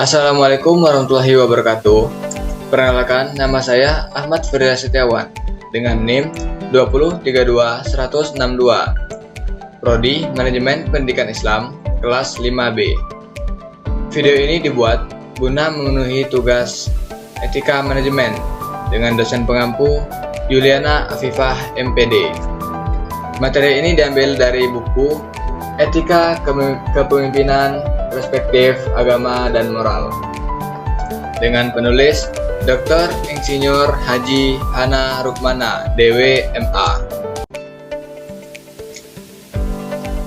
Assalamualaikum warahmatullahi wabarakatuh. Perkenalkan, nama saya Ahmad Firda Setiawan dengan NIM 2032162, Prodi Manajemen Pendidikan Islam, kelas 5B. Video ini dibuat guna memenuhi tugas etika manajemen dengan dosen pengampu Juliana Afifah MPD. Materi ini diambil dari buku Etika Kepemimpinan, Perspektif Agama dan Moral dengan penulis Dr. Insinyur Haji Hana Rukmana, DW MA.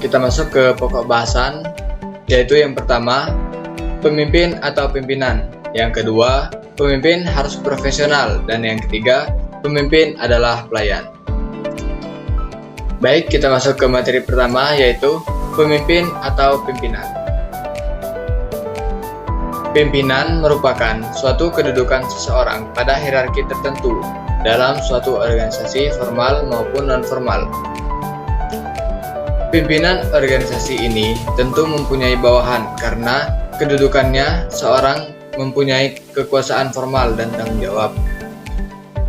Kita masuk ke pokok bahasan, yaitu yang pertama, pemimpin atau pimpinan. Yang kedua, pemimpin harus profesional. Dan yang ketiga, pemimpin adalah pelayan. Baik, kita masuk ke materi pertama, yaitu pemimpin atau pimpinan. Pimpinan merupakan suatu kedudukan seseorang pada hierarki tertentu dalam suatu organisasi formal maupun non-formal. Pimpinan organisasi ini tentu mempunyai bawahan karena kedudukannya seorang mempunyai kekuasaan formal dan tanggung jawab.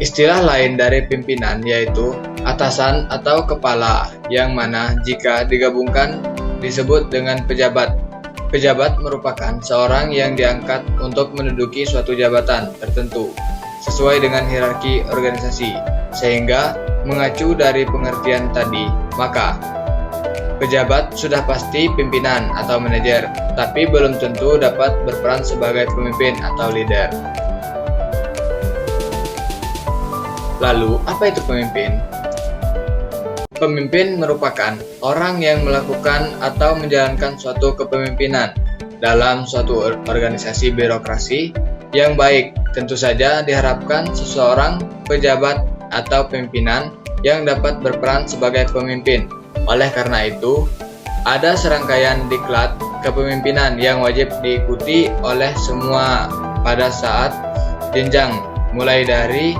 Istilah lain dari pimpinan yaitu atasan atau kepala, yang mana jika digabungkan disebut dengan pejabat. Pejabat merupakan seorang yang diangkat untuk menduduki suatu jabatan tertentu sesuai dengan hierarki organisasi. Sehingga mengacu dari pengertian tadi, maka pejabat sudah pasti pimpinan atau manajer, tapi belum tentu dapat berperan sebagai pemimpin atau leader. Lalu, apa itu pemimpin? Pemimpin merupakan orang yang melakukan atau menjalankan suatu kepemimpinan dalam suatu organisasi birokrasi yang baik. Tentu saja diharapkan seseorang pejabat atau pimpinan yang dapat berperan sebagai pemimpin. Oleh karena itu, ada serangkaian diklat kepemimpinan yang wajib diikuti oleh semua pada saat jenjang, mulai dari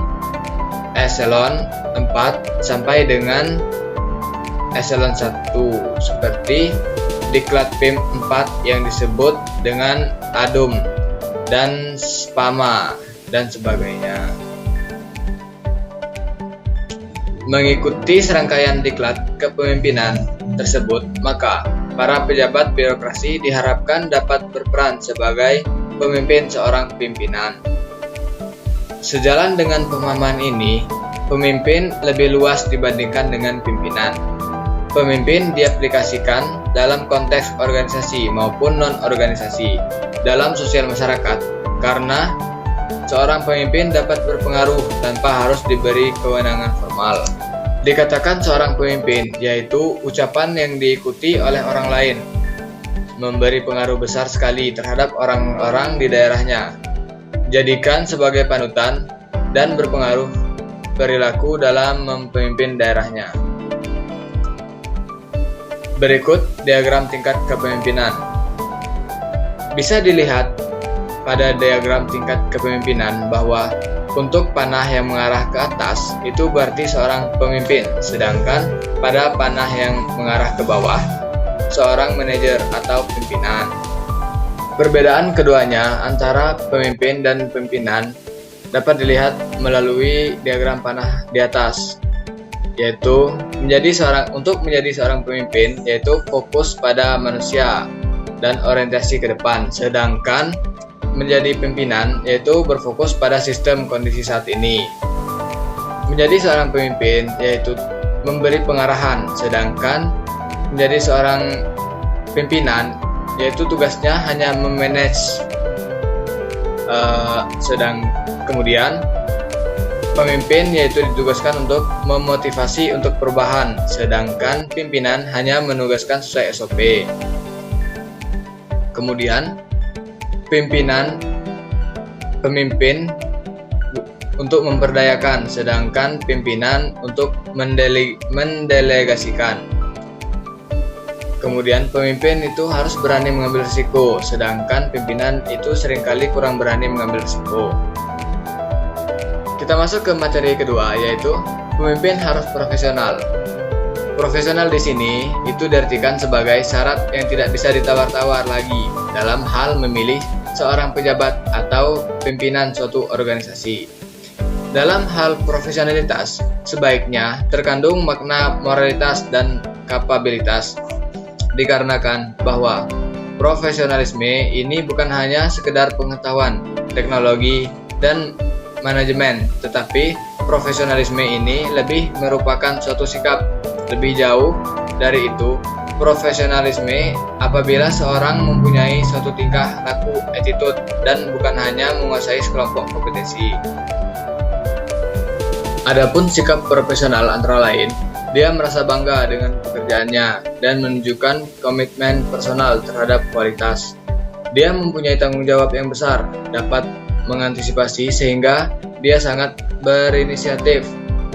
eselon 4 sampai dengan eselon 1, seperti diklat PIM 4 yang disebut dengan ADUM dan SPAMA dan sebagainya. Mengikuti serangkaian diklat kepemimpinan tersebut, maka para pejabat birokrasi diharapkan dapat berperan sebagai pemimpin seorang pimpinan. Sejalan dengan pemahaman ini, pemimpin lebih luas dibandingkan dengan pimpinan. Pemimpin diaplikasikan dalam konteks organisasi maupun non-organisasi dalam sosial masyarakat, karena seorang pemimpin dapat berpengaruh tanpa harus diberi kewenangan formal. Dikatakan seorang pemimpin yaitu ucapan yang diikuti oleh orang lain, memberi pengaruh besar sekali terhadap orang-orang di daerahnya, jadikan sebagai panutan, dan berpengaruh perilaku dalam memimpin daerahnya. Berikut diagram tingkat kepemimpinan. Bisa dilihat pada diagram tingkat kepemimpinan bahwa untuk panah yang mengarah ke atas itu berarti seorang pemimpin, sedangkan pada panah yang mengarah ke bawah seorang manajer atau pimpinan. Perbedaan keduanya antara pemimpin dan pimpinan dapat dilihat melalui diagram panah di atas, yaitu untuk menjadi seorang pemimpin yaitu fokus pada manusia dan orientasi ke depan, sedangkan menjadi pimpinan yaitu berfokus pada sistem kondisi saat ini. Menjadi seorang pemimpin yaitu memberi pengarahan, sedangkan menjadi seorang pimpinan yaitu tugasnya hanya memanage. Kemudian pemimpin yaitu ditugaskan untuk memotivasi untuk perubahan, sedangkan pimpinan hanya menugaskan sesuai SOP. Kemudian pemimpin untuk memperdayakan, sedangkan pimpinan untuk mendelegasikan. Kemudian pemimpin itu harus berani mengambil risiko, sedangkan pimpinan itu seringkali kurang berani mengambil risiko. Kita masuk ke materi kedua, yaitu pemimpin harus profesional. Profesional di sini itu diartikan sebagai syarat yang tidak bisa ditawar-tawar lagi dalam hal memilih seorang pejabat atau pimpinan suatu organisasi. Dalam hal profesionalitas, sebaiknya terkandung makna moralitas dan kapabilitas, dikarenakan bahwa profesionalisme ini bukan hanya sekedar pengetahuan, teknologi, dan manajemen, tetapi profesionalisme ini lebih merupakan suatu sikap. Lebih jauh dari itu, profesionalisme apabila seorang mempunyai suatu tingkah laku, attitude, dan bukan hanya menguasai sekelompok kompetensi. Adapun sikap profesional antara lain, dia merasa bangga dengan pekerjaannya dan menunjukkan komitmen personal terhadap kualitas. Dia mempunyai tanggung jawab yang besar, dapat mengantisipasi sehingga dia sangat berinisiatif.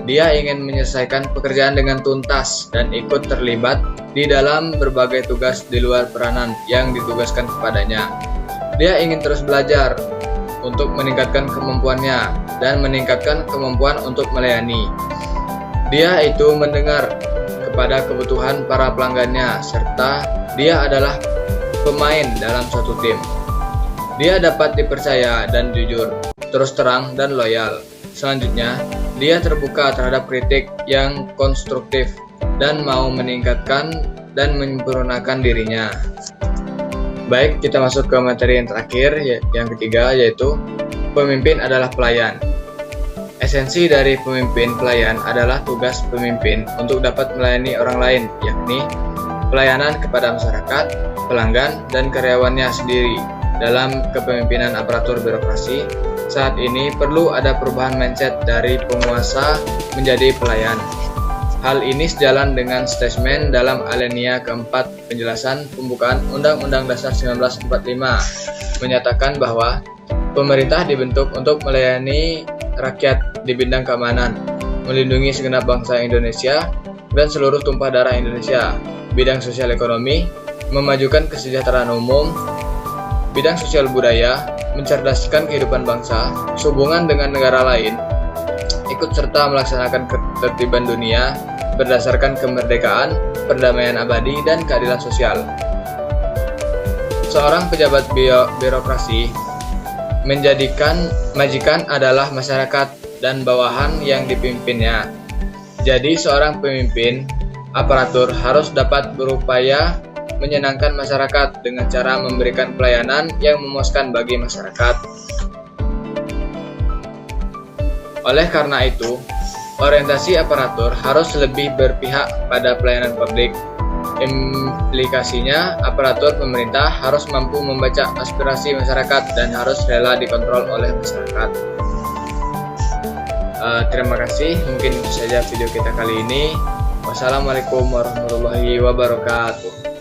Dia ingin menyelesaikan pekerjaan dengan tuntas dan ikut terlibat di dalam berbagai tugas di luar peranan yang ditugaskan kepadanya. Dia ingin terus belajar untuk meningkatkan kemampuannya dan meningkatkan kemampuan untuk melayani. Dia itu mendengar kepada kebutuhan para pelanggannya, serta dia adalah pemain dalam suatu tim. Dia dapat dipercaya dan jujur, terus terang dan loyal. Selanjutnya, dia terbuka terhadap kritik yang konstruktif dan mau meningkatkan dan menyempurnakan dirinya. Baik, kita masuk ke materi yang terakhir, yang ketiga, yaitu pemimpin adalah pelayan. Esensi dari pemimpin pelayan adalah tugas pemimpin untuk dapat melayani orang lain, yakni pelayanan kepada masyarakat, pelanggan, dan karyawannya sendiri. Dalam kepemimpinan aparatur birokrasi, saat ini perlu ada perubahan mindset dari penguasa menjadi pelayan. Hal ini sejalan dengan statement dalam alinea keempat penjelasan pembukaan Undang-Undang Dasar 1945, menyatakan bahwa pemerintah dibentuk untuk melayani rakyat di bidang keamanan, melindungi segenap bangsa Indonesia dan seluruh tumpah darah Indonesia, bidang sosial ekonomi, memajukan kesejahteraan umum, bidang sosial budaya, mencerdaskan kehidupan bangsa, sehubungan dengan negara lain, ikut serta melaksanakan ketertiban dunia berdasarkan kemerdekaan, perdamaian abadi, dan keadilan sosial. Seorang pejabat birokrasi menjadikan majikan adalah masyarakat dan bawahan yang dipimpinnya. Jadi seorang pemimpin aparatur harus dapat berupaya menyenangkan masyarakat dengan cara memberikan pelayanan yang memuaskan bagi masyarakat. Oleh karena itu, orientasi aparatur harus lebih berpihak pada pelayanan publik. Implikasinya, aparatur pemerintah harus mampu membaca aspirasi masyarakat dan harus rela dikontrol oleh masyarakat. Terima kasih, mungkin itu saja video kita kali ini. Wassalamualaikum warahmatullahi wabarakatuh.